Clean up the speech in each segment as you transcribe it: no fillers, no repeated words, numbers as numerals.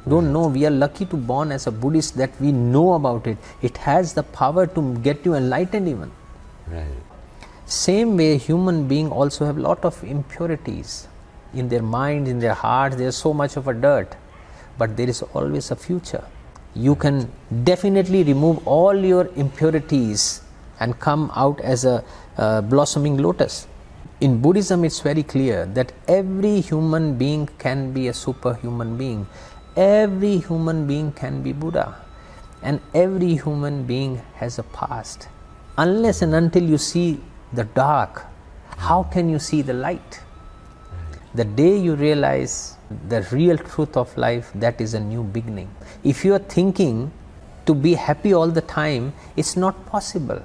don't know. We are lucky to born as a Buddhist that we know about it. It has the power to get you enlightened even. Right. Same way, human beings also have a lot of impurities in their mind, in their hearts. There is so much of a dirt, but there is always a future. You can definitely remove all your impurities and come out as a blossoming lotus. In Buddhism, it's very clear that every human being can be a superhuman being. Every human being can be Buddha. And every human being has a past. Unless and until you see the dark, how can you see the light? The day you realize the real truth of life, that is a new beginning. If you are thinking to be happy all the time, it's not possible.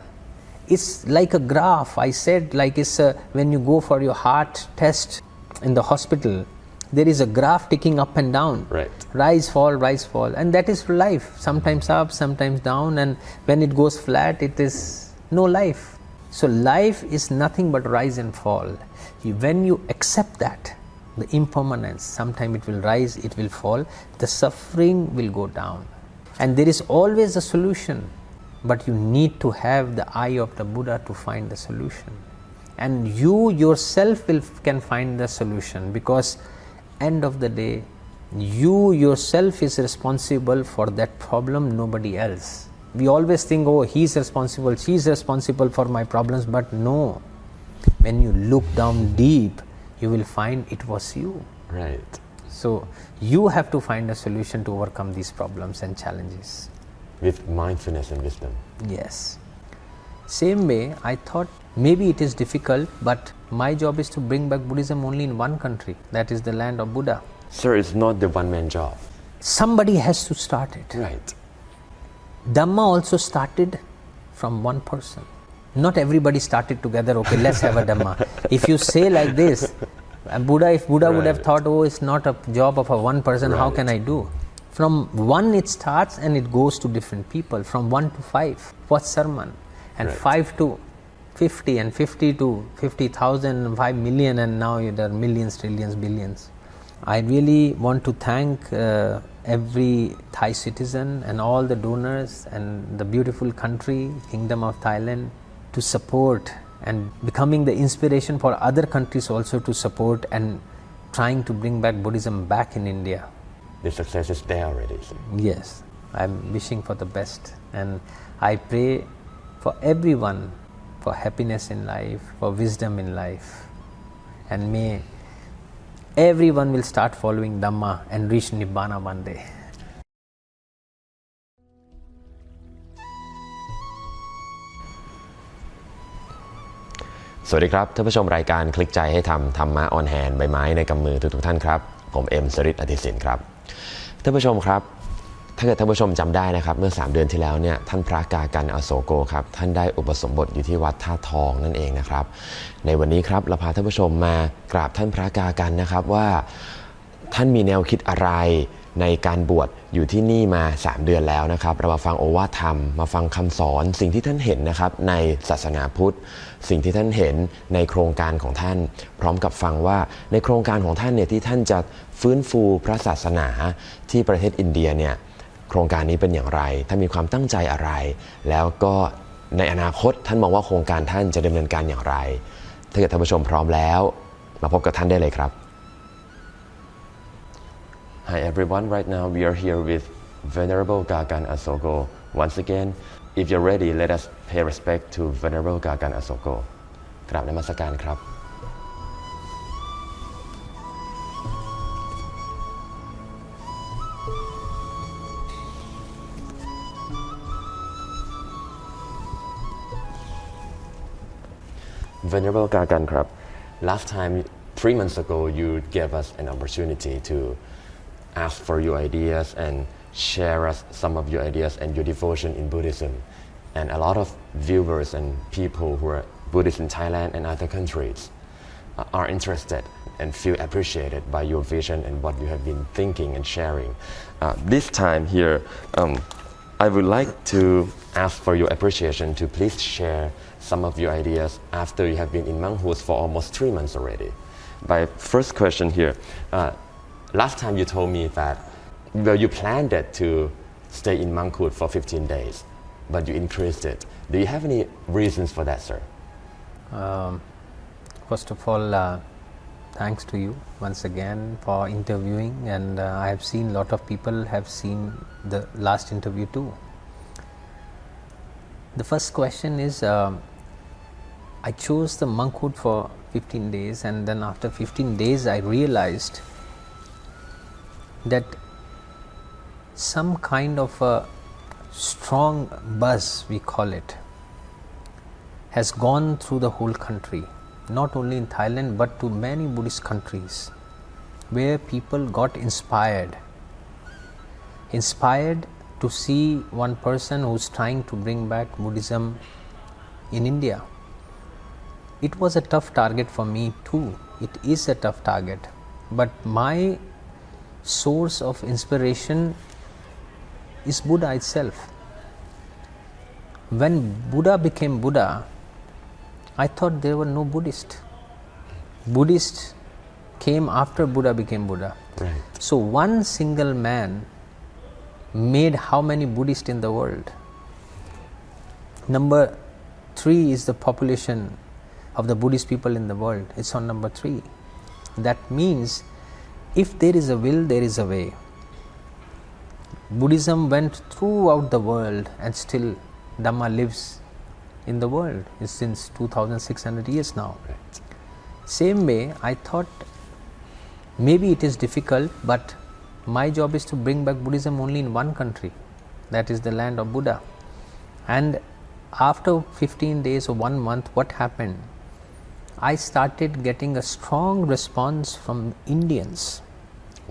It's like a graph. I said, like it's when you go for your heart test in the hospital, there is a graph ticking up and down. Right. Rise, fall, and that is for life. Sometimes up, sometimes down, and when it goes flat, it is no life. So life is nothing but rise and fall. When you accept that, the impermanence, sometimes it will rise, it will fall, the suffering will go down. And there is always a solution, but you need to have the eye of the Buddha to find the solution. And you yourself can find the solution, because end of the day, you yourself is responsible for that problem, nobody else. We always think, oh, he's responsible, she's responsible for my problems, but no. When you look down deep, you will find it was you. Right. So you have to find a solution to overcome these problems and challenges. With mindfulness and wisdom. Yes. Same way, I thought maybe it is difficult, but my job is to bring back Buddhism only in one country, that is the land of Buddha. Sir, it's not the one-man job. Somebody has to start it. Right. Dhamma also started from one person. Not everybody started together, okay, let's have a Dhamma. If you say like this, if Buddha Right. would have thought, oh, it's not a job of a one person, how Right. can I do? From one it starts and it goes to different people, from 1 to 5, what's Sarman? And Right. 5 to 50, and 50 to 50,000, 5 million, and now there are millions, trillions, billions. I really want to thank every Thai citizen and all the donors and the beautiful country, Kingdom of Thailand, to support and becoming the inspiration for other countries also to support and trying to bring back Buddhism back in India. The success is there already. Sir. Yes, I'm wishing for the best, and I pray for everyone for happiness in life, for wisdom in life, and may everyone will start following Dhamma and reach Nibbana one day. สวัสดีครับท่านผู้ชมรายการคลิกใจให้ทำธรรมะออนแฮนด์ใบไม้ในกำมือทุกท่านครับผมเอ็มสริตอธิสินครับท่านผู้ชมครับถ้าเกิดท่านผู้ชมจำได้นะครับเมื่อ3เดือนที่แล้วเนี่ยท่านพระกากันอโสโกครับท่านได้อุปสมบทอยู่ที่วัดท่าทองนั่นเองนะครับในวันนี้ครับเราพาท่านผู้ชมมากราบท่านพระกากันนะครับว่าท่านมีแนวคิดอะไรในการบวชอยู่ที่นี่มา3เดือนแล้วนะครับเรามาฟังโอวาทธรรมมาฟังคำสอนสิ่งที่ท่านเห็นนะครับในศาสนาพุทธสิ่งที่ท่านเห็นในโครงการของท่านพร้อมกับฟังว่าในโครงการของท่านเนี่ยที่ท่านจะฟื้นฟูพระศาสนาที่ประเทศอินเดียเนี่ยโครงการนี้เป็นอย่างไรท่านมีความตั้งใจอะไรแล้วก็ในอนาคตท่านมองว่าโครงการท่านจะดำเนินการอย่างไรถ้าเกิดท่านผู้ชมพร้อมแล้วมาพบกับท่านได้เลยครับ Hi everyone, right now we are here with Venerable Gagan Asogo. Once again, if you're ready, let us pay respect to Venerable Gagan Asogo. กราบนมัสการครับ Venerable Gagan ครับ Last time, 3 months ago, you gave us an opportunity to ask for your ideas and share us some of your ideas and your devotion in Buddhism. And a lot of viewers and people who are Buddhists in Thailand and other countries are interested and feel appreciated by your vision and what you have been thinking and sharing. This time here, I would like to ask for your appreciation to please share some of your ideas after you have been in Manghus for almost 3 months already. My first question here, last time you told me that well, you planned it to stay in monkhood for 15 days, but you increased it. Do you have any reasons for that, sir? First of all, thanks to you once again for interviewing, and I have seen a lot of people have seen the last interview too. The first question is, I chose the monkhood for 15 days, and then after 15 days I realized that some kind of a strong buzz, we call it, has gone through the whole country, not only in Thailand but to many Buddhist countries, where people got inspired to see one person who's trying to bring back Buddhism in India. It was a tough target for me too. It is a tough target, but my source of inspiration is Buddha itself. When Buddha became Buddha, I thought there were no Buddhists. Buddhists came after Buddha became Buddha. Right. So one single man made how many Buddhists in the world? Number 3 is the population of the Buddhist people in the world. It's on number 3. That means if there is a will, there is a way. Buddhism went throughout the world and still Dhamma lives in the world. It's since 2600 years now. Right. Same way, I thought maybe it is difficult, but my job is to bring back Buddhism only in one country, that is the land of Buddha. And after 15 days or 1 month, what happened? I started getting a strong response from Indians.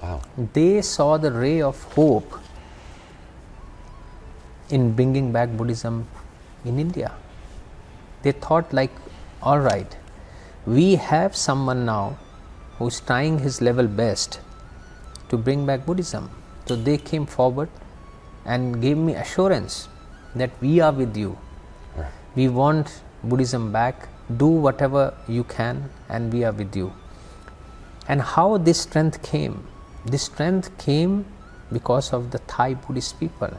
Wow. They saw the ray of hope in bringing back Buddhism in India. They thought like, all right, we have someone now who's trying his level best to bring back Buddhism. So they came forward and gave me assurance that we are with you. Right. We want Buddhism back. Do whatever you can and we are with you. And how this strength came? This strength came because of the Thai Buddhist people.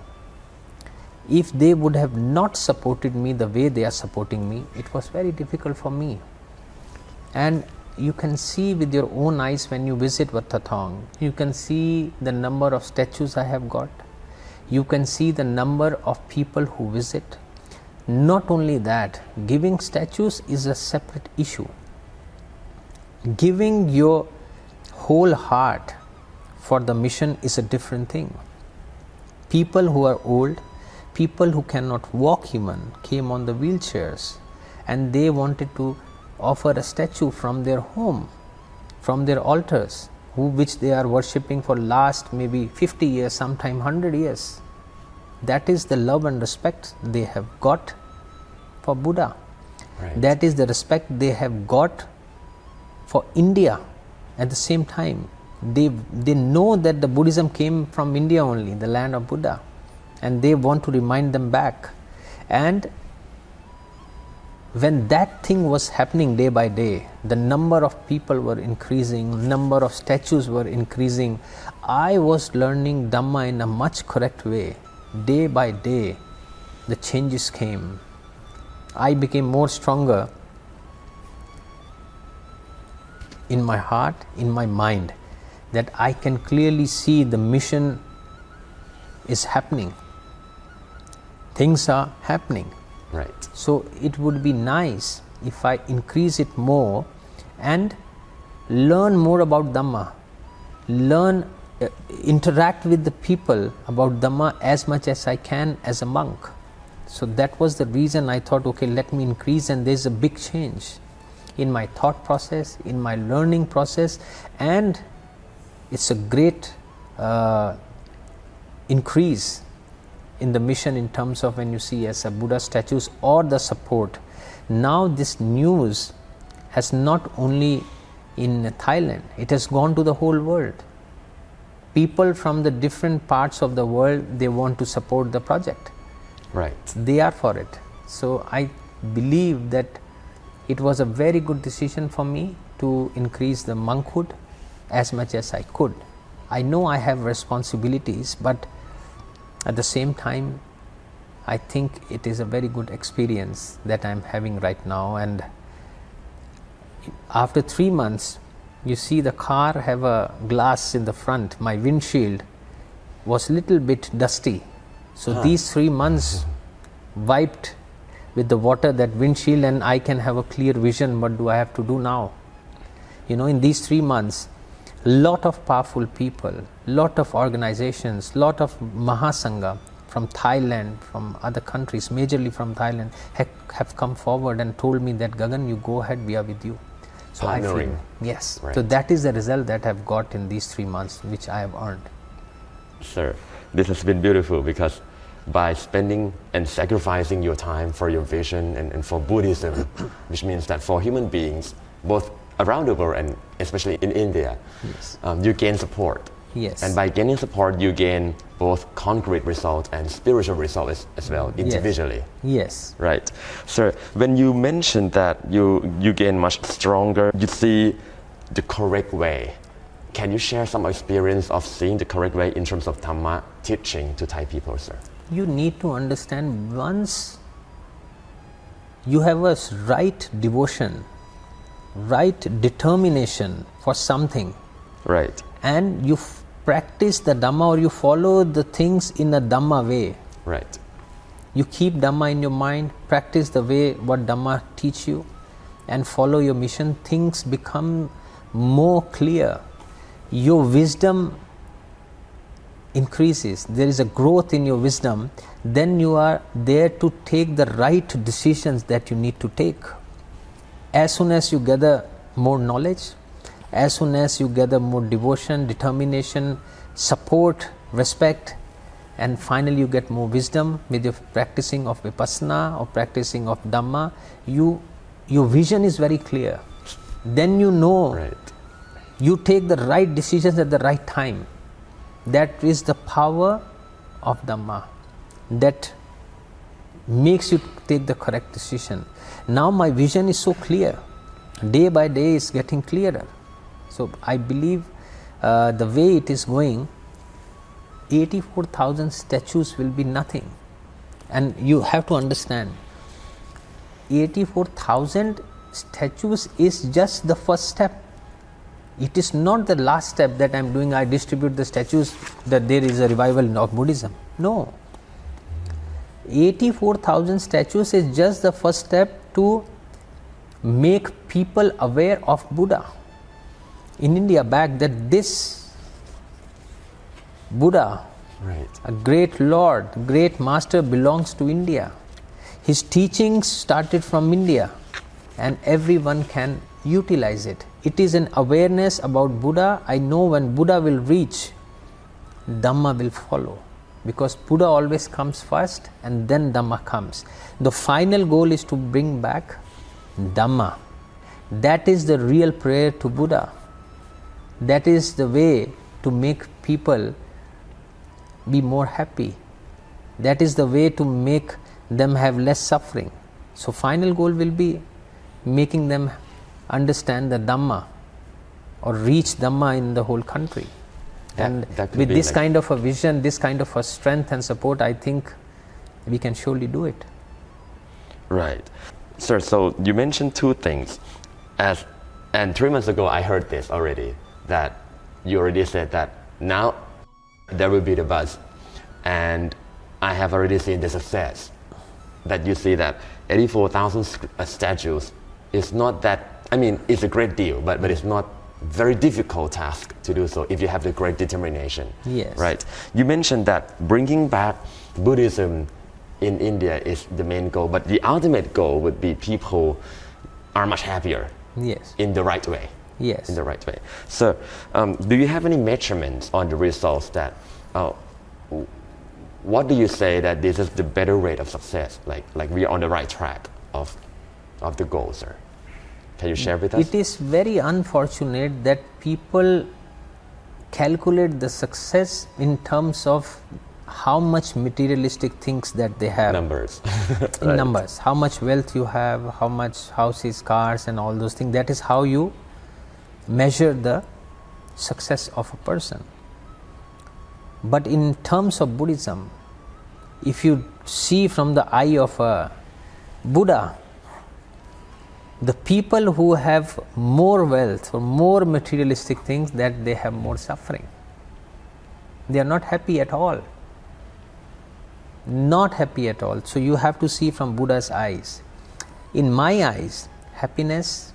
If they would have not supported me the way they are supporting me, it was very difficult for me. And you can see with your own eyes when you visit Wat Thatong, you can see the number of statues I have got. You can see the number of people who visit. Not only that, giving statues is a separate issue. Giving your whole heart for the mission is a different thing. People who are old, people who cannot walk even, came on the wheelchairs, and they wanted to offer a statue from their home, from their altars, which they are worshipping for last maybe 50 years, sometime 100 years. That is the love and respect they have got for Buddha. Right. That is the respect they have got for India. At the same time, they know that the Buddhism came from India only, the land of Buddha, and they want to remind them back. And when that thing was happening day by day, the number of people were increasing, number of statues were increasing. I was learning Dhamma in a much correct way. Day by day, the changes came. I became more stronger in my heart, in my mind, that I can clearly see the mission is happening. Things are happening. Right. So it would be nice if I increase it more and learn more about Dhamma, interact with the people about Dhamma as much as I can as a monk. So that was the reason I thought, okay, let me increase, and there's a big change in my thought process, in my learning process, and it's a great increase in the mission in terms of when you see as a Buddha statues or the support. Now this news has not only in Thailand, it has gone to the whole world. People from the different parts of the world, they want to support the project. Right. They are for it. So I believe that it was a very good decision for me to increase the monkhood as much as I could. I know I have responsibilities, but at the same time, I think it is a very good experience that I'm having right now. And after 3 months, you see the car have a glass in the front. My windshield was a little bit dusty. So these 3 months wiped with the water that windshield, and I can have a clear vision. What do I have to do now? You know, in these 3 months, lot of powerful people, lot of organizations, lot of Mahasangha from Thailand, from other countries, majorly from Thailand, have come forward and told me that, Gagan, you go ahead, we are with you. So I feel, yes. Right. So that is the result that I've got in these 3 months, which I have earned. Sir, this has been beautiful because by spending and sacrificing your time for your vision and for Buddhism, which means that for human beings, both around the world and especially in India, Yes. You gain support. Yes. And by gaining support, you gain both concrete results and spiritual results as well, individually. Yes. Right. Sir, when you mentioned that you gain much stronger, you see the correct way. Can you share some experience of seeing the correct way in terms of Dhamma teaching to Thai people, sir? You need to understand, once you have a right devotion, right determination for something, Right. and you practice the Dhamma, or you follow the things in a Dhamma way, Right. you keep Dhamma in your mind, practice the way what Dhamma teach you, and follow your mission, things become more clear. Your wisdom increases, there is a growth in your wisdom, then you are there to take the right decisions that you need to take. As soon as you gather more knowledge, as soon as you gather more devotion, determination, support, respect, and finally you get more wisdom with your practicing of Vipassana or practicing of Dhamma, your vision is very clear. Then you know, Right. you take the right decisions at the right time. That is the power of Dhamma that makes you take the correct decision. Now my vision is so clear, day by day it's getting clearer. So I believe the way it is going, 84,000 statues will be nothing. And you have to understand, 84,000 statues is just the first step. It is not the last step that I am doing, I distribute the statues, that there is a revival of Buddhism. No. 84,000 statues is just the first step to make people aware of Buddha. In India, back that this Buddha, Right. a great Lord, great Master, belongs to India. His teachings started from India, and everyone can utilize it. It is an awareness about Buddha. I know when Buddha will reach, Dhamma will follow, because Buddha always comes first and then Dhamma comes. The final goal is to bring back Dhamma. That is the real prayer to Buddha. That is the way to make people be more happy. That is the way to make them have less suffering. So final goal will be making them understand the Dhamma or reach Dhamma in the whole country. And that with be this like- kind of a vision, this kind of a strength and support, I think we can surely do it. Right. Sir, so you mentioned two things. And 3 months ago I heard this already, that you already said that now there will be the buzz. And I have already seen the success. That you see that 84,000 statues is not that, I mean, it's a great deal, but it's not very difficult task to do so if you have the great determination. Yes. Right. You mentioned that bringing back Buddhism in India is the main goal, but the ultimate goal would be people are much happier Yes. in the right way. Yes. In the right way. So, do you have any measurements on the results that, what do you say that this is the better rate of success? Like we are on the right track of the goal, sir? Can you share with us? It is very unfortunate that people calculate the success in terms of how much materialistic things that they have. Numbers. In Right. numbers. How much wealth you have, how much houses, cars and all those things. That is how you measure the success of a person. But in terms of Buddhism, if you see from the eye of a Buddha, the people who have more wealth or more materialistic things, that they have more suffering. They are not happy at all. Not happy at all. So you have to see from Buddha's eyes. In my eyes, happiness,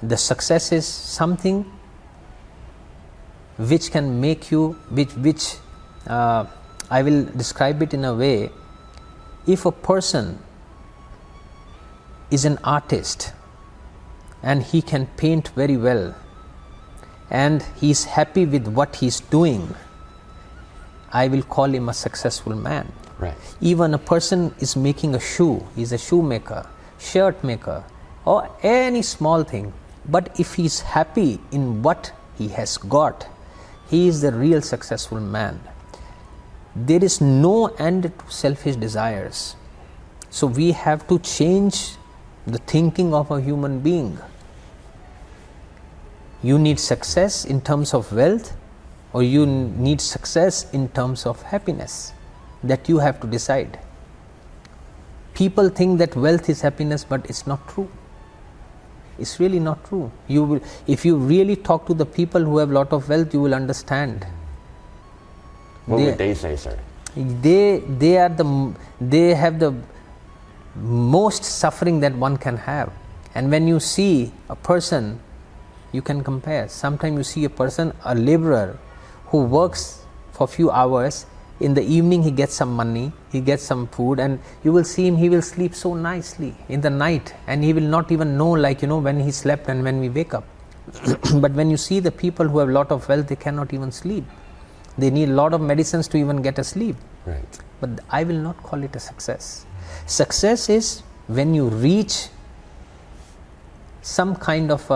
the success is something which can make you, I will describe it in a way. If a person is an artist and he can paint very well and he is happy with what he is doing, I will call him a successful man. Right. Even a person is making a shoe, he is a shoemaker, shirt maker, or any small thing, but if he is happy in what he has got, he is the real successful man. There is no end to selfish desires. So we have to change the thinking of a human being. You need success in terms of wealth, or you need success in terms of happiness. That you have to decide. People think that wealth is happiness, but it's not true. It's really not true. You will, if you really talk to the people who have lot of wealth, you will understand. What would they say, sir? They have the most suffering that one can have. And when you see a person, you can compare. Sometimes you see a person, a laborer, who works for a few hours. In the evening he gets some money, he gets some food, and you will see him, he will sleep so nicely in the night, and he will not even know, when he slept and when we wake up. But when you see the people who have lot of wealth, they cannot even sleep. They need a lot of medicines to even get a sleep. Right. But I will not call it a success. Success is when you reach some kind of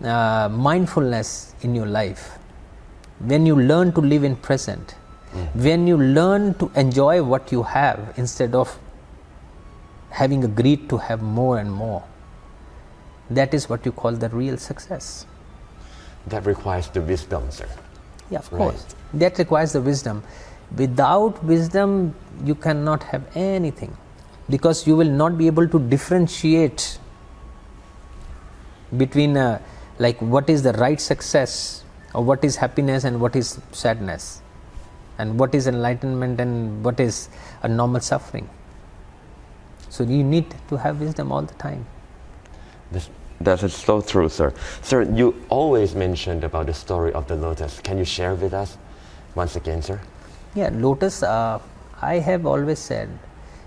mindfulness in your life, when you learn to live in present, when you learn to enjoy what you have instead of having a greed to have more and more. That is what you call the real success. That requires the wisdom, sir. Yeah, of course. That requires the wisdom. Without wisdom, you cannot have anything, because you will not be able to differentiate between what is the right success, or what is happiness and what is sadness, and what is enlightenment and what is a normal suffering. So you need to have wisdom all the time. That is so true, sir. Sir, you always mentioned about the story of the lotus. Can you share with us once again, sir? Yeah, lotus, I have always said,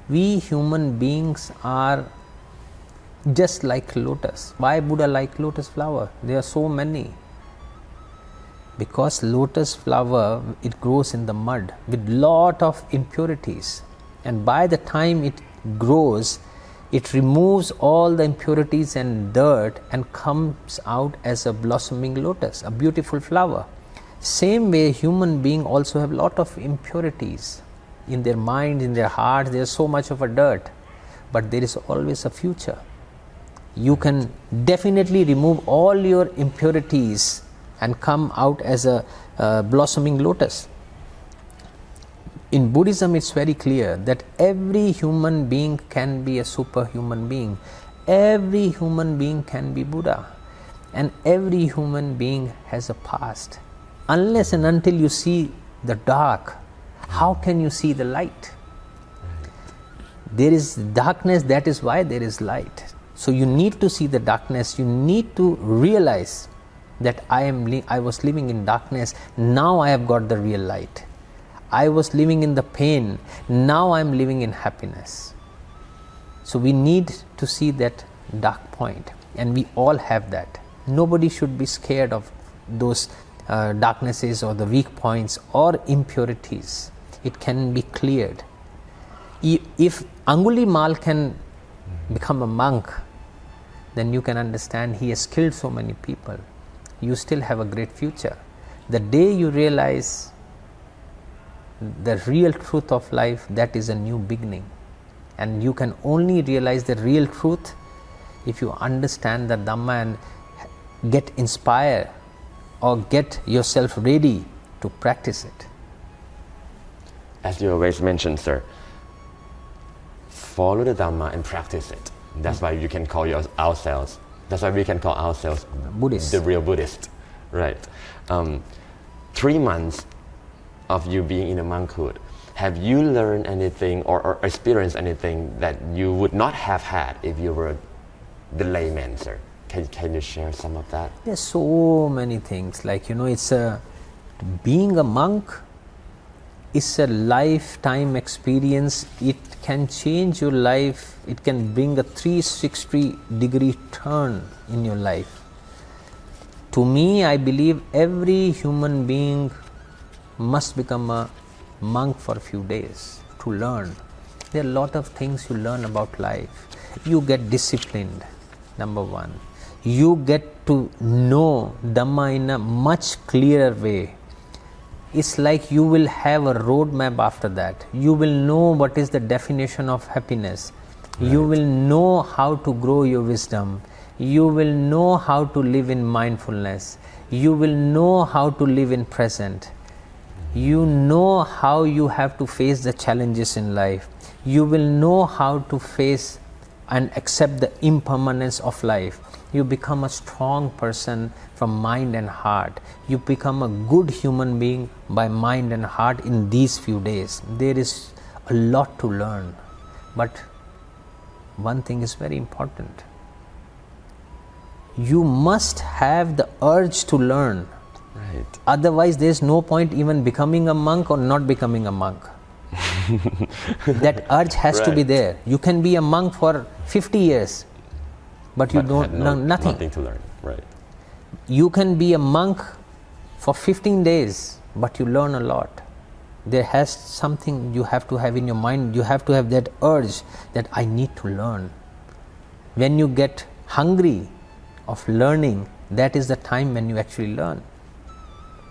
we human beings are just like lotus. Why Buddha like lotus flower? There are so many. Because lotus flower, it grows in the mud with lot of impurities, and by the time it grows, it removes all the impurities and dirt and comes out as a blossoming lotus, a beautiful flower. Same way, human beings also have lot of impurities in their mind, in their heart. There is so much of a dirt, but there is always a future. You can definitely remove all your impurities and come out as a blossoming lotus. In Buddhism, it's very clear that every human being can be a superhuman being. Every human being can be Buddha. And every human being has a past. Unless and until you see the dark, how can you see the light? There is darkness, that is why there is light. So you need to see the darkness, you need to realize that I was living in darkness, now I have got the real light. I was living in the pain, now I am living in happiness. So we need to see that dark point, and we all have that. Nobody should be scared of those darknesses or the weak points or impurities. It can be cleared. If Angulimal can become a monk, then you can understand he has killed so many people. You still have a great future. The day you realize the real truth of life, that is a new beginning. And you can only realize the real truth if you understand the Dhamma and get inspired or get yourself ready to practice it. as you always mention, sir, follow the Dhamma and practice it. That's why you can call ourselves. That's why we can call ourselves Buddhists. The real Buddhist, right? 3 months of you being in a monkhood, have you learned anything or experienced anything that you would not have had if you were the layman, sir? Can you share some of that? There's so many things. Like, it's being a monk is a lifetime experience. It can change your life. It can bring a 360-degree turn in your life. To me, I believe every human being must become a monk for a few days to learn. There are a lot of things you learn about life. You get disciplined, number one. You get to know Dhamma in a much clearer way. It's like you will have a roadmap after that. You will know what is the definition of happiness. Right. You will know how to grow your wisdom. You will know how to live in mindfulness. You will know how to live in present. You know how you have to face the challenges in life. You will know how to face and accept the impermanence of life. You become a strong person from mind and heart. You become a good human being by mind and heart in these few days. There is a lot to learn. But one thing is very important. You must have the urge to learn. Right. Otherwise, there is no point even becoming a monk or not becoming a monk. That urge has to be there. You can be a monk for 50 years, but you don't learn nothing. Nothing to learn, right. You can be a monk for 15 days, but you learn a lot. There has something you have to have in your mind. You have to have that urge that I need to learn. When you get hungry of learning, that is the time when you actually learn.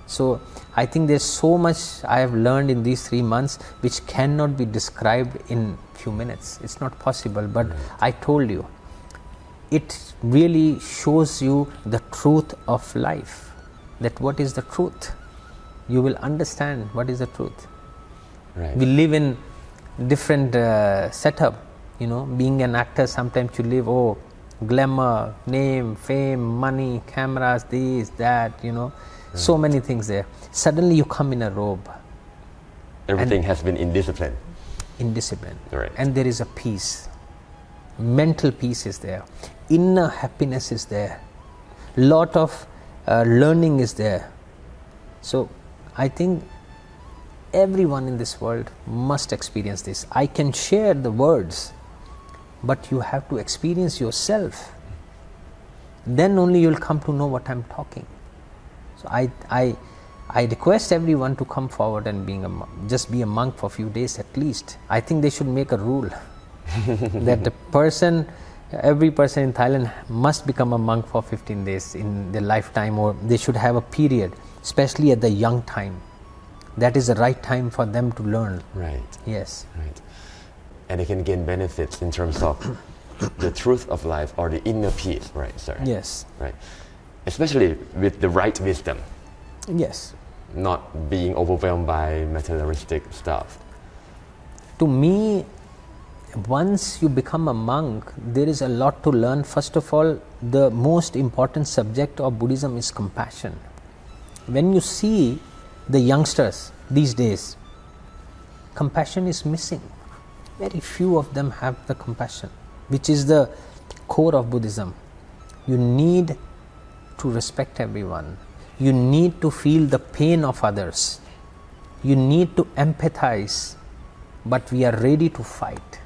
So I think there's so much I have learned in these 3 months which cannot be described in few minutes. It's not possible, but I told you, it really shows you the truth of life, that what is the truth. You will understand what is the truth. Right. We live in different setup, being an actor, sometimes you live, glamour, name, fame, money, cameras, this, that, so many things there. Suddenly you come in a robe. Everything has been in discipline. In discipline. Right. And there is a peace. Mental peace is there. Inner happiness is there. Lot of learning is there. So I think everyone in this world must experience this. I can share the words, but you have to experience yourself. Then only you will come to know what I am talking. So I request everyone to come forward and just be a monk for a few days at least. I think they should make a rule that every person in Thailand must become a monk for 15 days in their lifetime, or they should have a period, especially at the young time. That is the right time for them to learn. Right. Yes. Right. And they can gain benefits in terms of the truth of life or the inner peace, right, sir? Yes. Right. Especially with the right wisdom. Yes. Not being overwhelmed by materialistic stuff. To me, once you become a monk, there is a lot to learn. First of all, the most important subject of Buddhism is compassion. When you see the youngsters these days, compassion is missing. Very few of them have the compassion, which is the core of Buddhism. You need to respect everyone. You need to feel the pain of others. You need to empathize, but we are ready to fight.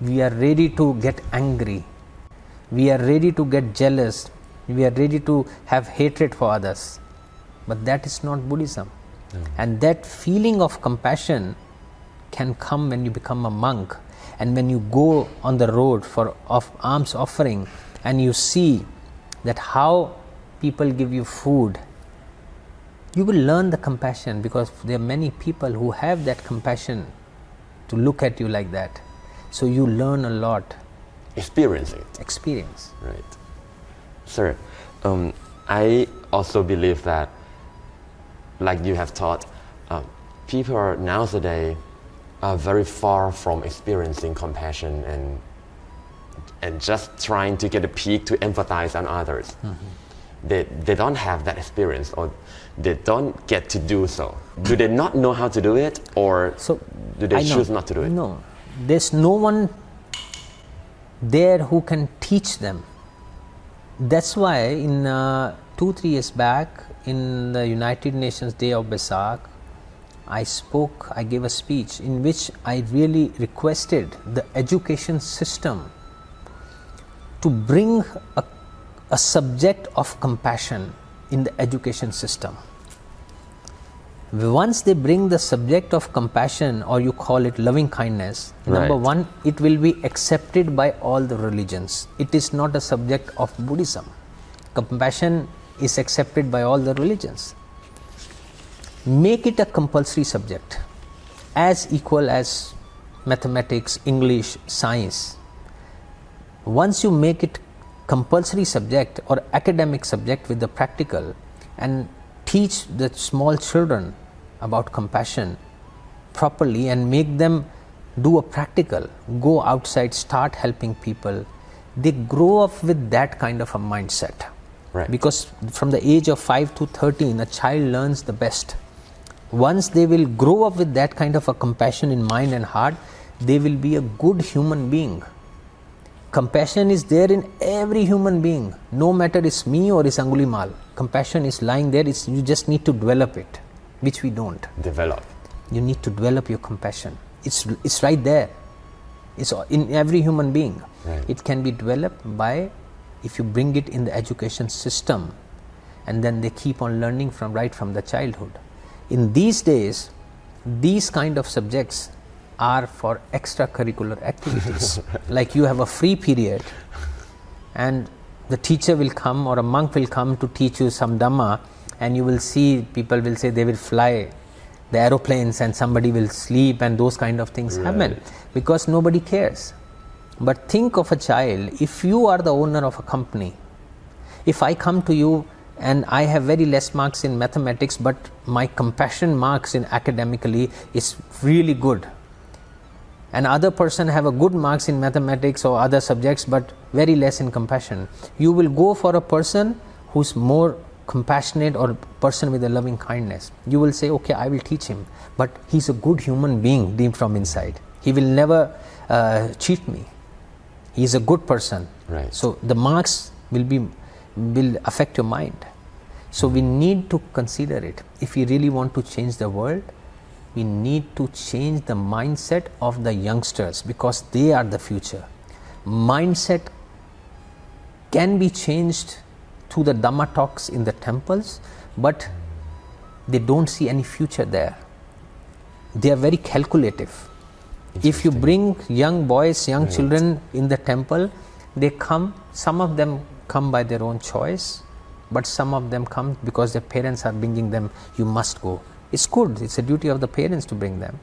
We are ready to get angry. We are ready to get jealous. We are ready to have hatred for others. But that is not Buddhism. And that feeling of compassion can come when you become a monk. And when you go on the road of alms offering and you see that how people give you food, you will learn the compassion, because there are many people who have that compassion to look at you like that. So you learn a lot. Experience it. Experience. Right. Sir, I also believe that, like you have taught, people are nowadays are very far from experiencing compassion and just trying to get a peak to empathize on others. They don't have that experience, or they don't get to do so. Do they not know how to do it, or do they choose not to do it? No, there's no one there who can teach them. That's why in 2-3 years back in the United Nations Day of Basak, I gave a speech in which I really requested the education system to bring a subject of compassion in the education system. Once they bring the subject of compassion, or you call it loving kindness, number one, it will be accepted by all the religions. It is not a subject of Buddhism. Compassion is accepted by all the religions. Make it a compulsory subject, as equal as mathematics, English, science. Once you make it compulsory subject or academic subject with the practical, and teach the small children about compassion properly and make them do a practical, go outside, start helping people, they grow up with that kind of a mindset. Right. Because from the age of 5 to 13, a child learns the best. Once they will grow up with that kind of a compassion in mind and heart, they will be a good human being. Compassion is there in every human being, no matter it's me or it's Angulimal. Compassion is lying there, you just need to develop it, which we don't. Develop. You need to develop your compassion. It's right there. It's in every human being. Right. It can be developed by, if you bring it in the education system, and then they keep on learning right from the childhood. In these days, these kind of subjects are for extracurricular activities. Like you have a free period and the teacher will come or a monk will come to teach you some Dhamma, and you will see people will say they will fly the aeroplanes and somebody will sleep, and those kind of things happen because nobody cares. But think of a child, if you are the owner of a company, if I come to you and I have very less marks in mathematics, but my compassion marks in academically is really good, and other person have a good marks in mathematics or other subjects but very less in compassion, you will go for a person who's more compassionate or person with a loving kindness. You will say, okay, I will teach him, but he's a good human being deep from inside. He will never cheat me. He is a good person. Right. So the marks will affect your mind. So we need to consider it. If we really want to change the world, we need to change the mindset of the youngsters, because they are the future. Mindset can be changed through the Dhamma talks in the temples, but they don't see any future there. They are very calculative. If you bring young boys, young children in the temple, they come, some of them come by their own choice, but some of them come because their parents are bringing them, you must go. It's good, it's a duty of the parents to bring them.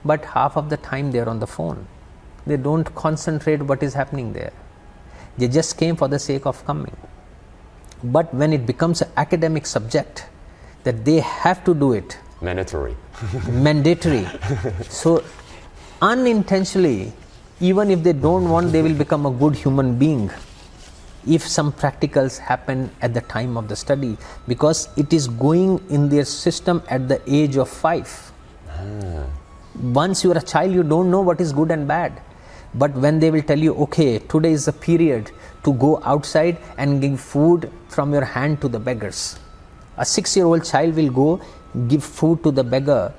But half of the time they are on the phone. They don't concentrate what is happening there. They just came for the sake of coming. But when it becomes an academic subject, that they have to do it. Mandatory. So unintentionally, even if they don't want, they will become a good human being if some practicals happen at the time of the study, because it is going in their system at the age of 5. Once you are a child, you don't know what is good and bad. But when they will tell you, okay, today is a period to go outside and give food from your hand to the beggars. A 6-year-old child will go give food to the beggar.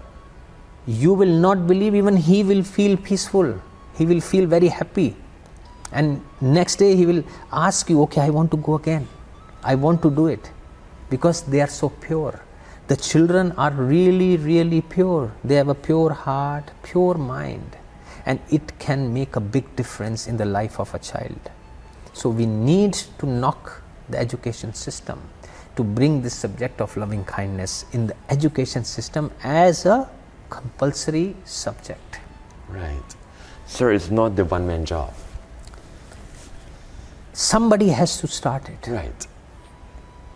You will not believe, even he will feel peaceful. He will feel very happy. And next day he will ask you, okay, I want to go again. I want to do it. Because they are so pure. The children are really, really pure. They have a pure heart, pure mind. And it can make a big difference in the life of a child. So we need to knock the education system to bring this subject of loving kindness in the education system as a compulsory subject. Right. Sir, it's not the one-man job. Somebody has to start it. Right.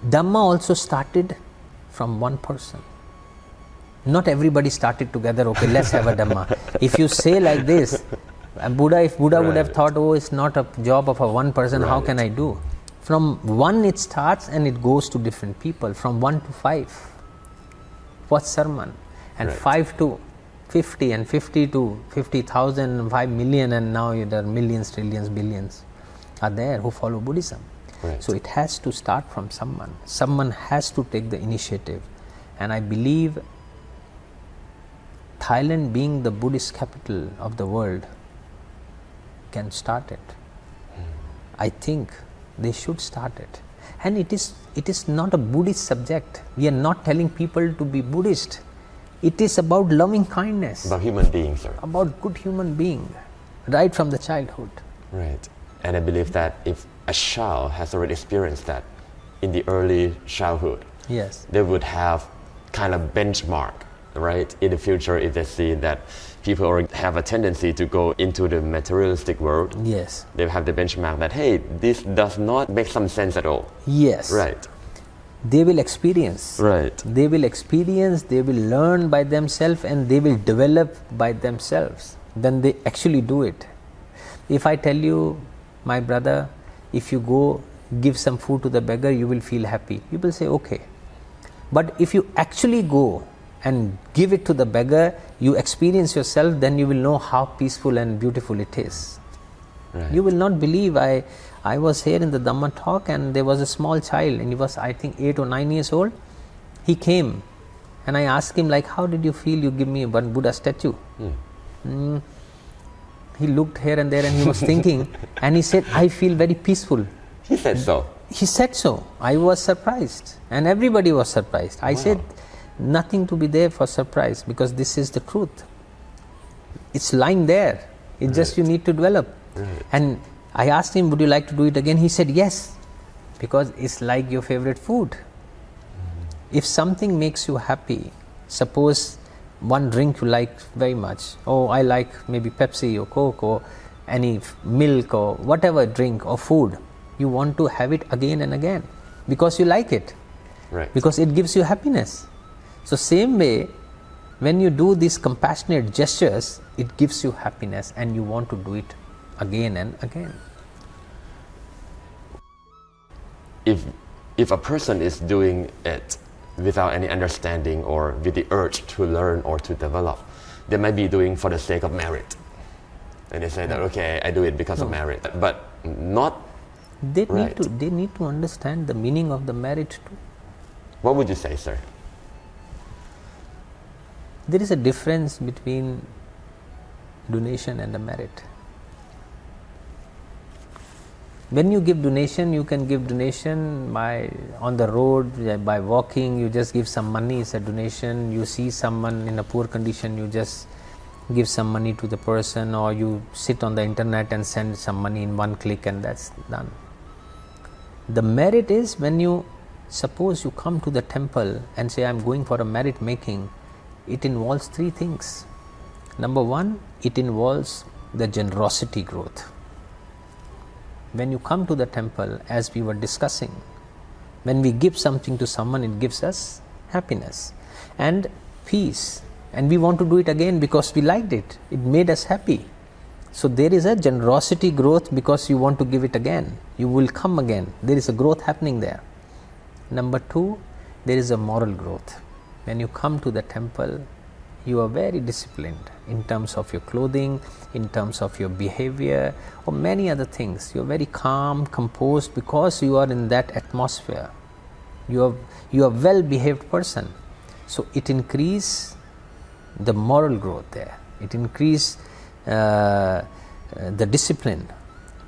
Dhamma also started from one person. Not everybody started together, okay, let's have a Dhamma. If you say like this, if Buddha would have thought, oh, it's not a job of a one person, how can I do? From one it starts and it goes to different people, from 1 to 5. What's sermon? And 5 to 50 and 50 to 50,000, 5 million, and now there are millions, trillions, billions are there who follow Buddhism. So it has to start from someone. Someone has to take the initiative. And I believe Thailand, being the Buddhist capital of the world, can start it. I think they should start it. And it is not a Buddhist subject. We are not telling people to be Buddhist. It is about loving kindness. About human beings, sir. About good human being, right from the childhood. Right. And I believe that if a child has already experienced that in the early childhood, yes, they would have kind of benchmark, right? In the future, if they see that people already have a tendency to go into the materialistic world, yes, they have the benchmark that, hey, this does not make some sense at all. Yes. Right. They will experience. Right. They will experience, they will learn by themselves, and they will develop by themselves. Then they actually do it. If I tell you, my brother, if you go give some food to the beggar, you will feel happy. You will say, okay. But if you actually go and give it to the beggar, you experience yourself, then you will know how peaceful and beautiful it is. Right. You will not believe. I was here in the Dhamma talk, and there was a small child, and he was, I think, 8 or 9 years old. He came, and I asked him, like, how did you feel you give me one Buddha statue? He looked here and there, and he was thinking, and he said, I feel very peaceful. He said so. He said so. I was surprised, and everybody was surprised. I said, nothing to be there for surprise, because this is the truth. It's lying there. It's just you need to develop. And I asked him, would you like to do it again? He said yes, because it's like your favorite food. If something makes you happy, suppose one drink you like very much, oh, I like maybe Pepsi or Coke or any milk or whatever drink or food, you want to have it again and again because you like it, because it gives you happiness. So same way, when you do these compassionate gestures, it gives you happiness and you want to do it again and again. If a person is doing it without any understanding or with the urge to learn or to develop, they might be doing for the sake of merit. And they say that, okay, I do it because of merit, but not They need to understand the meaning of the merit too. What would you say, sir? There is a difference between donation and the merit. When you give donation, you can give donation by on the road, by walking, you just give some money, it's a donation. You see someone in a poor condition, you just give some money to the person, or you sit on the internet and send some money in one click, and that's done. The merit is when you, suppose you come to the temple and say, I'm going for a merit making, it involves 3 things. Number 1, it involves the generosity growth. When you come to the temple, as we were discussing, when we give something to someone, it gives us happiness and peace, and we want to do it again because we liked it, it made us happy. So there is a generosity growth because you want to give it again, you will come again, there is a growth happening there. Number 2, there is a moral growth. When you come to the temple, you are very disciplined in terms of your clothing, in terms of your behavior, or many other things. You are very calm, composed, because you are in that atmosphere. You are well behaved person. So it increases the moral growth there. It increases the discipline.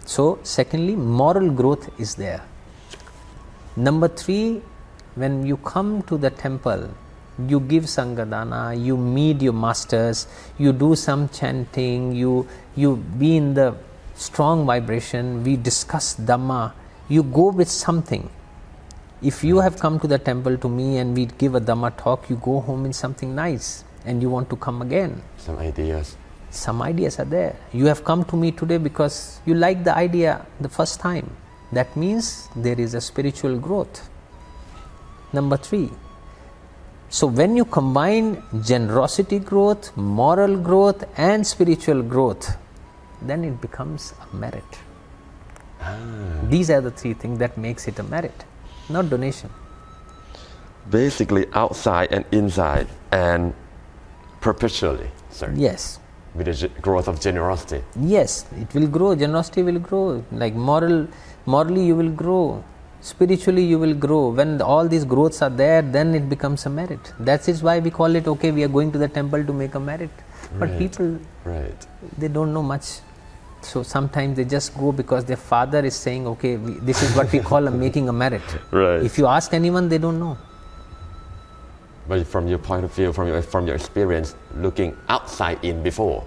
So secondly, moral growth is there. Number 3, when you come to the temple, you give Sangadana, you meet your masters, you do some chanting, you be in the strong vibration, we discuss Dhamma, you go with something. If you have come to the temple to me and we give a Dhamma talk, you go home in something nice and you want to come again. Some ideas. Some ideas are there. You have come to me today because you like the idea the first time. That means there is a spiritual growth. Number 3, So when you combine generosity growth, moral growth and spiritual growth, then it becomes a merit. These are the three things that makes it a merit, not donation. Basically outside and inside and perpetually, sir. Yes. With the growth of generosity. Yes, it will grow, generosity will grow, like morally you will grow, spiritually you will grow. When all these growths are there, then it becomes a merit. That is why we call it, okay, we are going to the temple to make a merit. But people, they don't know much. So sometimes they just go because their father is saying, okay, this is what we call making a merit. If you ask anyone, they don't know. But from your point of view, from your experience, looking outside in before,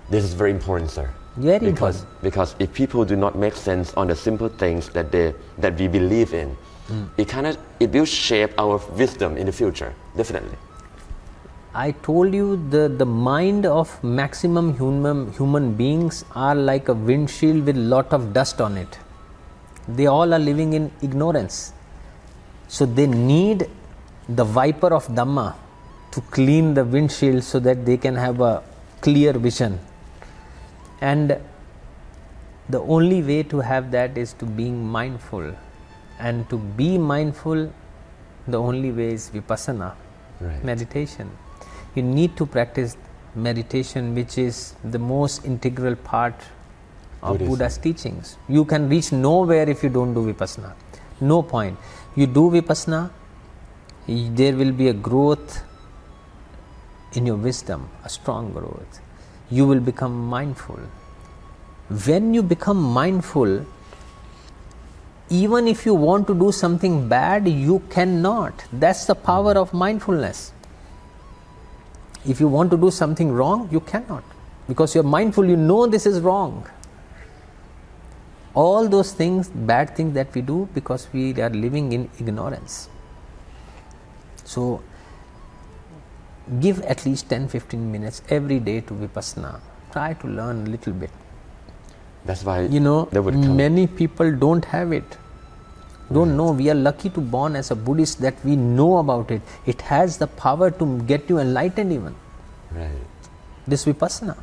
this is very important, sir. Very important. Because if people do not make sense on the simple things that we believe in, it will shape our wisdom in the future, definitely. I told you the mind of maximum human beings are like a windshield with lot of dust on it. They all are living in ignorance. So they need the wiper of Dhamma to clean the windshield so that they can have a clear vision. And the only way to have that is to being mindful. And to be mindful, the only way is vipassana, meditation. You need to practice meditation, which is the most integral part of Buddha's teachings. You can reach nowhere if you don't do vipassana. No point. You do vipassana, there will be a growth in your wisdom, a strong growth. You will become mindful. When you become mindful, even if you want to do something bad, you cannot. That's the power of mindfulness. If you want to do something wrong, you cannot. Because you're mindful, you know this is wrong. All those things, bad things that we do, because we are living in ignorance. So, give at least 10-15 minutes every day to vipassana. Try to learn a little bit. That's why many people don't have it. Don't know. We are lucky to born as a Buddhist that we know about it. It has the power to get you enlightened even. This vipassana.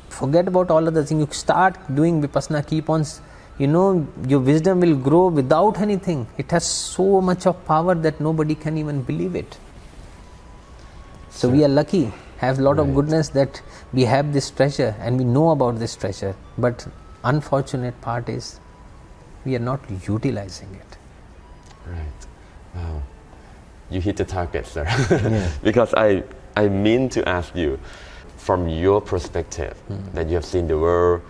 Forget about all other things. You start doing vipassana, keep on, your wisdom will grow without anything. It has so much of power that nobody can even believe it. So we are lucky, have a lot of goodness that we have this treasure and we know about this treasure. But unfortunate part is we are not utilizing it. Wow. You hit the target, sir. Because I mean to ask you, from your perspective, that you have seen the world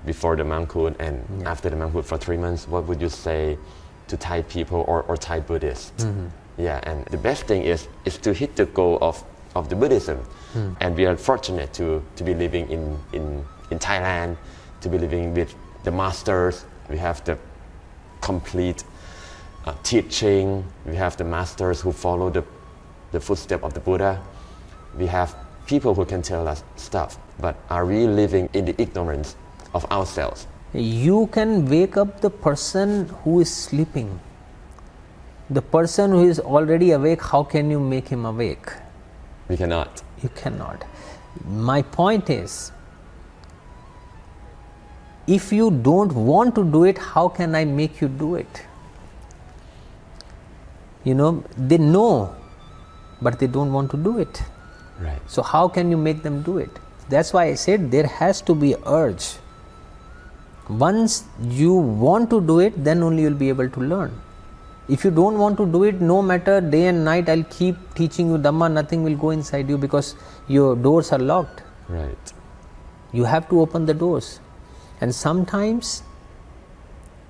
before the monkhood and after the monkhood for 3 months, what would you say to Thai people or Thai Buddhists? And the best thing is to hit the goal of the Buddhism. And we are fortunate to be living in Thailand, to be living with the masters. We have the complete teaching. We have the masters who follow the footsteps of the Buddha. We have people who can tell us stuff. But are we living in the ignorance of ourselves? You can wake up the person who is sleeping. The person who is already awake, how can you make him awake? We cannot. You cannot. My point is, if you don't want to do it, how can I make you do it? They know, but they don't want to do it. So how can you make them do it? That's why I said there has to be urge. Once you want to do it, then only you'll be able to learn. If you don't want to do it, no matter day and night, I'll keep teaching you Dhamma, nothing will go inside you because your doors are locked. You have to open the doors. And sometimes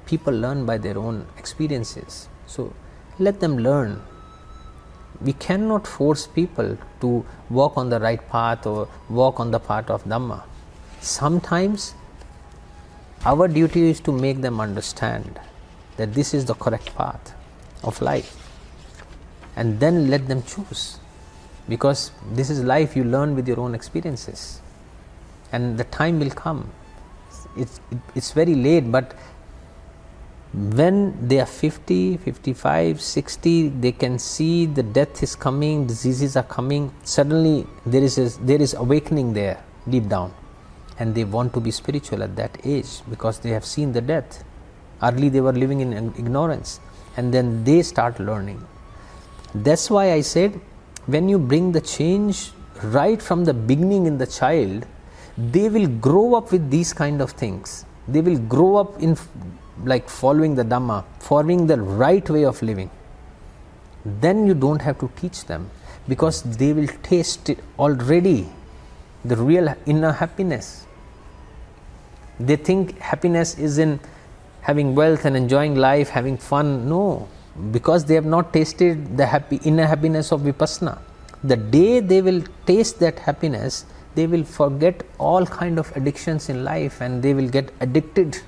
people learn by their own experiences. So let them learn. We cannot force people to walk on the right path or walk on the path of Dhamma. Sometimes our duty is to make them understand that this is the correct path of life, and then let them choose, because this is life. You learn with your own experiences, and the time will come. It's very late, but When they are 50, 55, 60, they can see the death is coming, diseases are coming. Suddenly there is awakening there deep down, and they want to be spiritual at that age because they have seen the death. Early they were living in ignorance, and then they start learning. That's why I said, when you bring the change right from the beginning in the child, they will grow up with these kind of things. They will grow up in like following the Dhamma, following the right way of living. Then you don't have to teach them, because they will taste it already, the real inner happiness. They think happiness is in having wealth and enjoying life, having fun. No, because they have not tasted the inner happiness of Vipassana. The day they will taste that happiness, they will forget all kind of addictions in life, and they will get addicted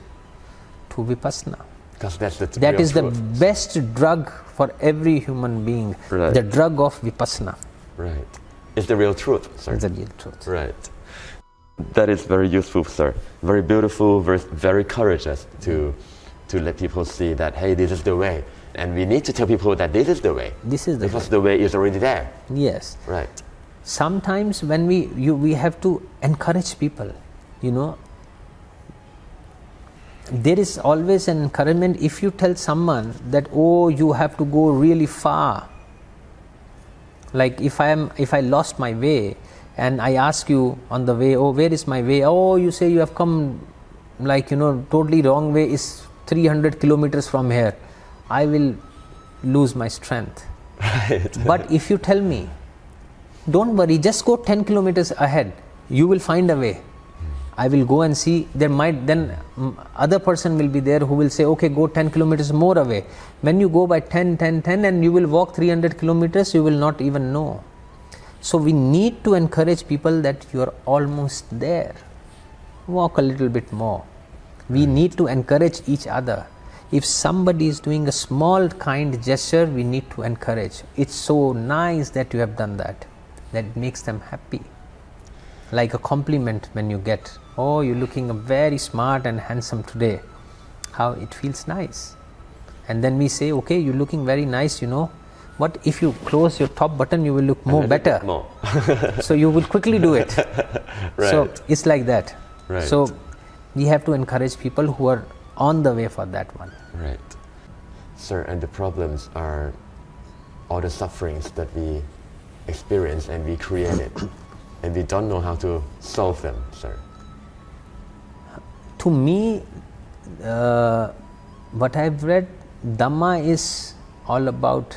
to Vipassana. Because that is the best drug for every human being, right. The drug of Vipassana. Right. It's the real truth, sir. It's the real truth. Right. That is very useful, sir. Very beautiful, very courageous to let people see that, hey, this is the way. And we need to tell people that this is the way. This is the because the way is already there. Yes. Right. Sometimes when we have to encourage people, there is always an encouragement. If you tell someone that, oh, you have to go really far, like if I lost my way and I ask you on the way, oh, where is my way? Oh, you say you have come totally wrong way, is 300 kilometers from here. I will lose my strength. Right. But if you tell me, don't worry, just go 10 kilometers ahead, you will find a way. I will go and see, then other person will be there who will say, okay, go 10 kilometers more away. When you go by 10 and you will walk 300 kilometers, you will not even know. So we need to encourage people that you are almost there. Walk a little bit more. We need to encourage each other. If somebody is doing a small kind gesture, we need to encourage. It's so nice that you have done that. That makes them happy. Like a compliment when you get, oh, you're looking very smart and handsome today. How it feels nice. And then we say, okay, you're looking very nice, But if you close your top button, you will look better. More. So you will quickly do it. Right. So it's like that. Right. So we have to encourage people who are on the way for that one. Right. Sir, and the problems are all the sufferings that we experience and we created. And we don't know how to solve them, sir. To me, what I've read, Dhamma is all about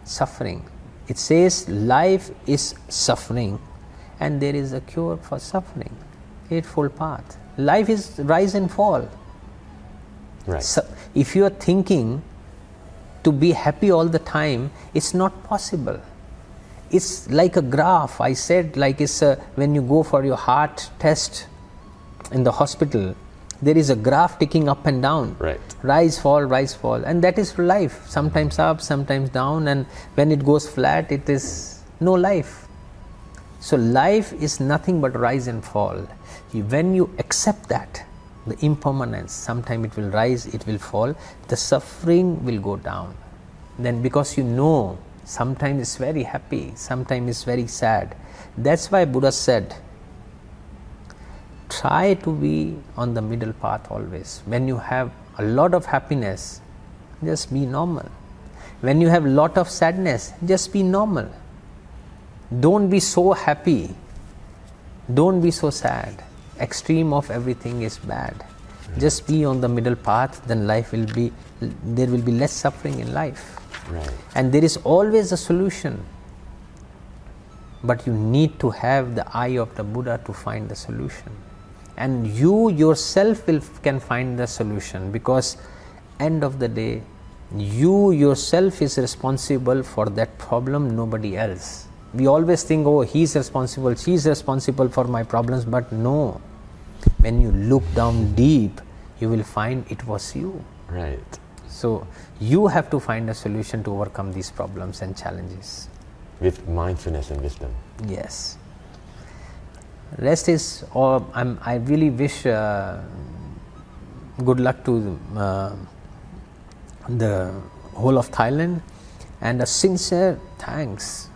suffering. It says life is suffering and there is a cure for suffering. Eightfold Path. Life is rise and fall. Right. So if you are thinking to be happy all the time, it's not possible. It's like a graph. I said, like it's when you go for your heart test in the hospital, there is a graph ticking up and down. Right. Rise, fall, and that is life. Sometimes up, sometimes down, and when it goes flat, it is no life. So life is nothing but rise and fall. When you accept that, the impermanence, sometimes it will rise, it will fall, the suffering will go down. Then because sometimes it's very happy, sometimes it's very sad. That's why Buddha said, try to be on the middle path always. When you have a lot of happiness, just be normal. When you have a lot of sadness, just be normal. Don't be so happy. Don't be so sad. Extreme of everything is bad. Right. Just be on the middle path, then there will be less suffering in life. Right. And there is always a solution. But you need to have the eye of the Buddha to find the solution. And you yourself can find the solution, because end of the day, you yourself is responsible for that problem, nobody else. We always think, oh, he's responsible, she's responsible for my problems, but no. When you look down deep, you will find it was you. Right. So you have to find a solution to overcome these problems and challenges. With mindfulness and wisdom. Yes. Rest is, I really wish good luck to the whole of Thailand, and a sincere thanks,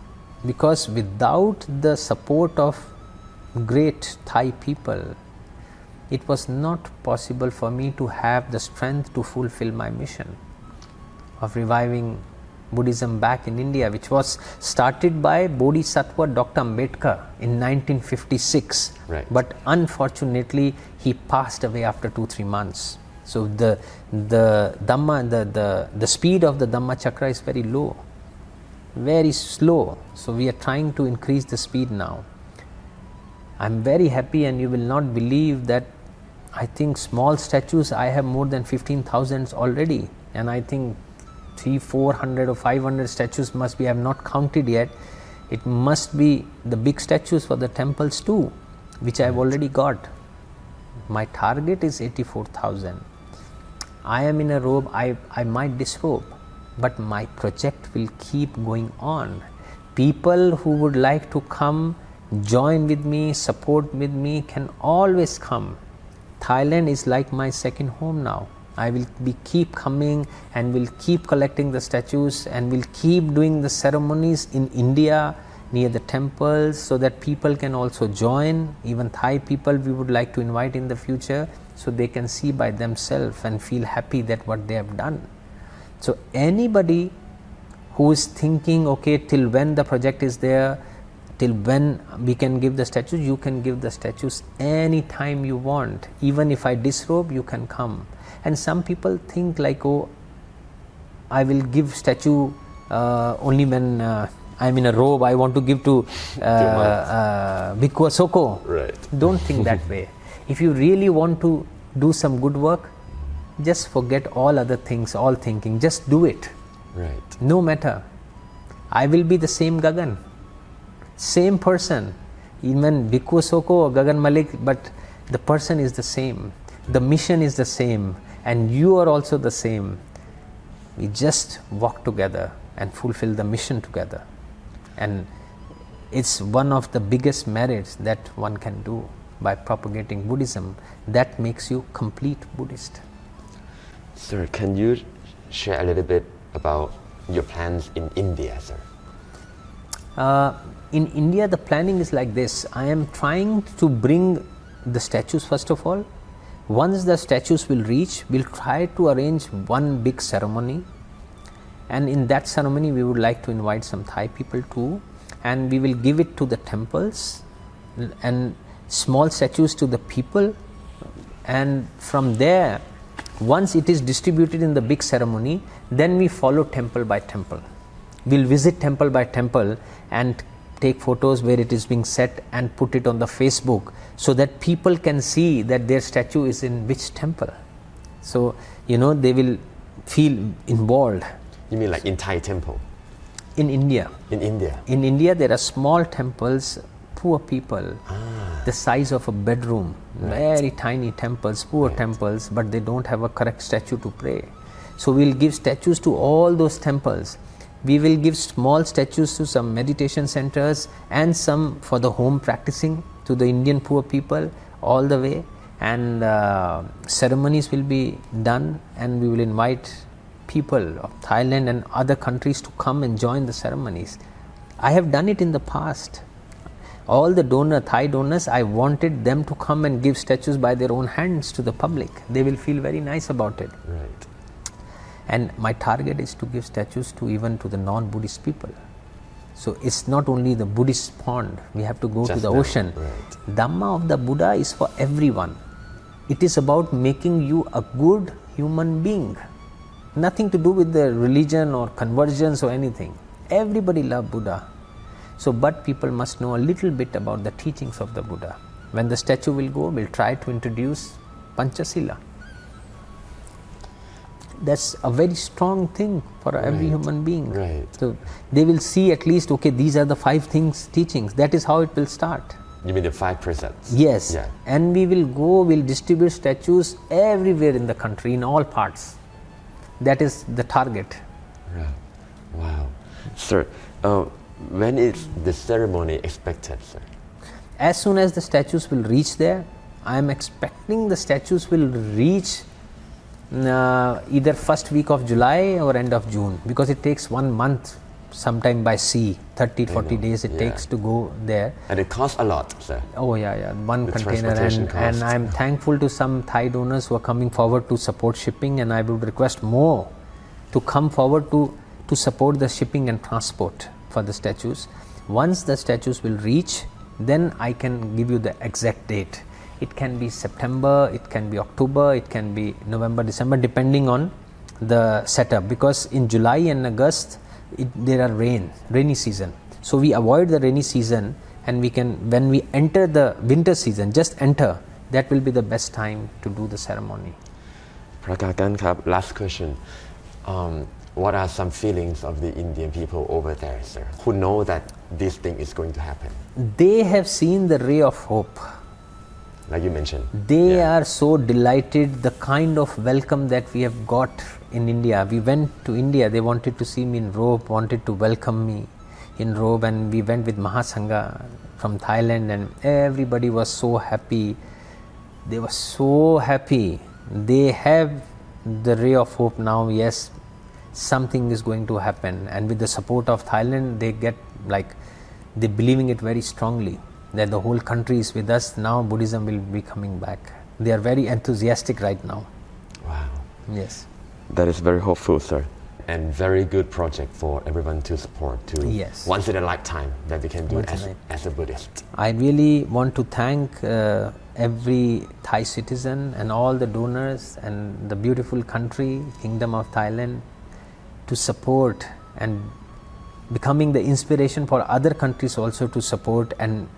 because without the support of great Thai people, it was not possible for me to have the strength to fulfill my mission of reviving Buddhism back in India, which was started by Bodhisattva Dr. Ambedkar in 1956. Right. But unfortunately, he passed away after 2-3 months. So the Dhamma, the speed of the Dhamma chakra is very low, very slow. So we are trying to increase the speed now. I'm very happy, and you will not believe that I think small statues, I have more than 15,000 already, and I think 300-400 or 500 statues must be, I have not counted yet. It must be the big statues for the temples too, which I have already got. My target is 84,000. I am in a robe, I might disrobe, but my project will keep going on. People who would like to come, join with me, support with me, can always come. Thailand is like my second home now. I will keep coming and will keep collecting the statues and will keep doing the ceremonies in India near the temples, so that people can also join. Even Thai people we would like to invite in the future, so they can see by themselves and feel happy that what they have done. So anybody who is thinking, okay, till when the project is there, till when we can give the statues, you can give the statues any time you want. Even if I disrobe, you can come. And some people think like, oh, I will give statue only when I'm in a robe, I want to give to Bhikkhu Asoko. Right. Don't think that way. If you really want to do some good work, just forget all other things, all thinking, just do it. Right. No matter. I will be the same Gagan, same person, even Bhikkhu Asoko or Gagan Malik, but the person is the same, the mission is the same, and you are also the same. We just walk together and fulfill the mission together. And it's one of the biggest merits that one can do by propagating Buddhism. That makes you complete Buddhist. Sir, can you share a little bit about your plans in India, sir? In India, the planning is like this. I am trying to bring the statues first of all. Once the statues will reach, we'll try to arrange one big ceremony. And in that ceremony, we would like to invite some Thai people too. And we will give it to the temples and small statues to the people. And from there, once it is distributed in the big ceremony, then we follow temple by temple. We'll visit temple by temple and take photos where it is being set and put it on the Facebook, so that people can see that their statue is in which temple. So, they will feel involved. You mean like in Thai temple? In India. In India? In India, there are small temples, poor people, the size of a bedroom, very tiny temples, poor temples, but they don't have a correct statue to pray. So we'll give statues to all those temples. We will give small statues to some meditation centers and some for the home practicing to the Indian poor people all the way. And ceremonies will be done, and we will invite people of Thailand and other countries to come and join the ceremonies. I have done it in the past. All the Thai donors, I wanted them to come and give statues by their own hands to the public. They will feel very nice about it. Right. And my target is to give statues to even to the non-Buddhist people. So it's not only the Buddhist pond, we have to go to the ocean. Right. Dhamma of the Buddha is for everyone. It is about making you a good human being. Nothing to do with the religion or conversions or anything. Everybody loves Buddha. So, but people must know a little bit about the teachings of the Buddha. When the statue will go, we'll try to introduce Panchasila. That's a very strong thing for every human being. Right. So they will see at least, okay, these are the 5 things, teachings. That is how it will start. You mean the 5 precepts? Yes. Yeah. And we will go, we'll distribute statues everywhere in the country, in all parts. That is the target. Right. Wow. Sir, when is the ceremony expected, sir? As soon as the statues will reach there, I am expecting the statues will reach either first week of July or end of June, because it takes 1 month sometime by sea, 30-40 days it takes to go there. And it costs a lot, sir. Oh yeah, one The container, transportation and costs. I'm thankful to some Thai donors who are coming forward to support shipping, and I would request more to come forward to support the shipping and transport for the statues. Once the statues will reach, then I can give you the exact date. It can be September, it can be October, it can be November, December, depending on the setup, because in July and August there are rainy season. So we avoid the rainy season, and we can, when we enter the winter season, just enter, that will be the best time to do the ceremony. พระกากันครับ last question. What are some feelings of the Indian people over there, sir, who know that this thing is going to happen? They have seen the ray of hope. Like you mentioned. They are so delighted, the kind of welcome that we have got in India. We went to India, they wanted to see me in robe, wanted to welcome me in robe, and we went with Mahasangha from Thailand, and everybody was so happy. They were so happy. They have the ray of hope now, yes, something is going to happen, and with the support of Thailand, they get like, they're believing it very strongly that the whole country is with us. Now Buddhism will be coming back. They are very enthusiastic right now. Wow. Yes. That is very hopeful, sir. And very good project for everyone to support, to Yes. once in a lifetime that we can do Once in a as a Buddhist. I really want to thank every Thai citizen and all the donors and the beautiful country, Kingdom of Thailand, to support and becoming the inspiration for other countries also to support and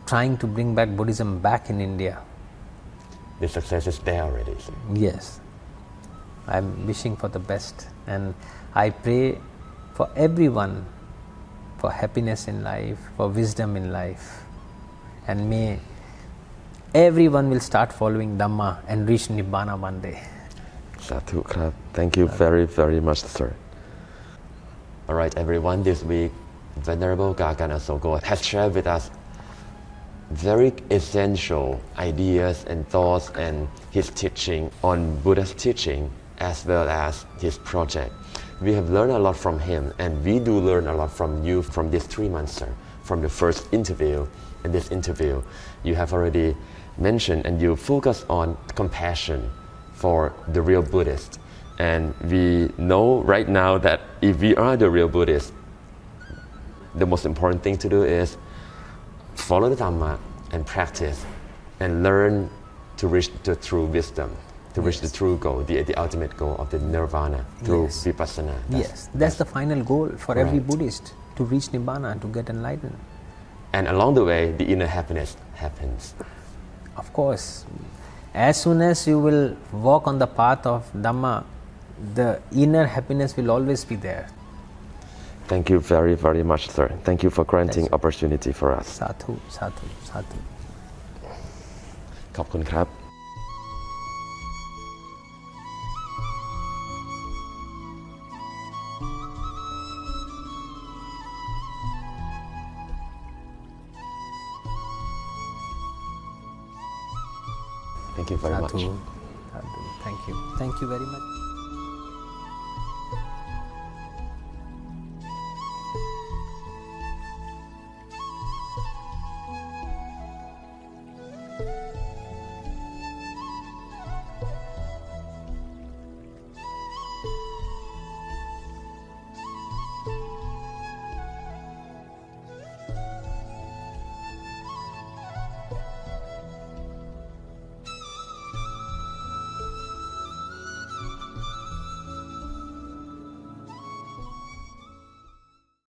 trying to bring back Buddhism back in India. The success is there already, sir. Yes. I'm wishing for the best, and I pray for everyone for happiness in life, for wisdom in life, and may everyone will start following Dhamma and reach Nibbana one day. Sadhu krab. Thank you very, very much, sir. Alright, everyone, this week, Venerable Gagan Asogo has shared with us very essential ideas and thoughts and his teaching on Buddha's teaching as well as his project. We have learned a lot from him, and we do learn a lot from you from these 3 months, sir. From the first interview and this interview, you have already mentioned and you focus on compassion for the real Buddhist. And we know right now that if we are the real Buddhists, the most important thing to do is follow the Dhamma and practice and learn to reach the true wisdom, to reach the true goal, the ultimate goal of the nirvana through vipassana. That's the final goal for every Buddhist, to reach Nibbana, to get enlightened. And along the way, the inner happiness happens. Of course, as soon as you will walk on the path of Dhamma, the inner happiness will always be there. Thank you very, very much, sir. Thank you for granting opportunity for us. Sadhu, sadhu, sadhu. ขอบคุณครับ Thank you very much. Sadhu, sadhu. Thank you. Thank you very much.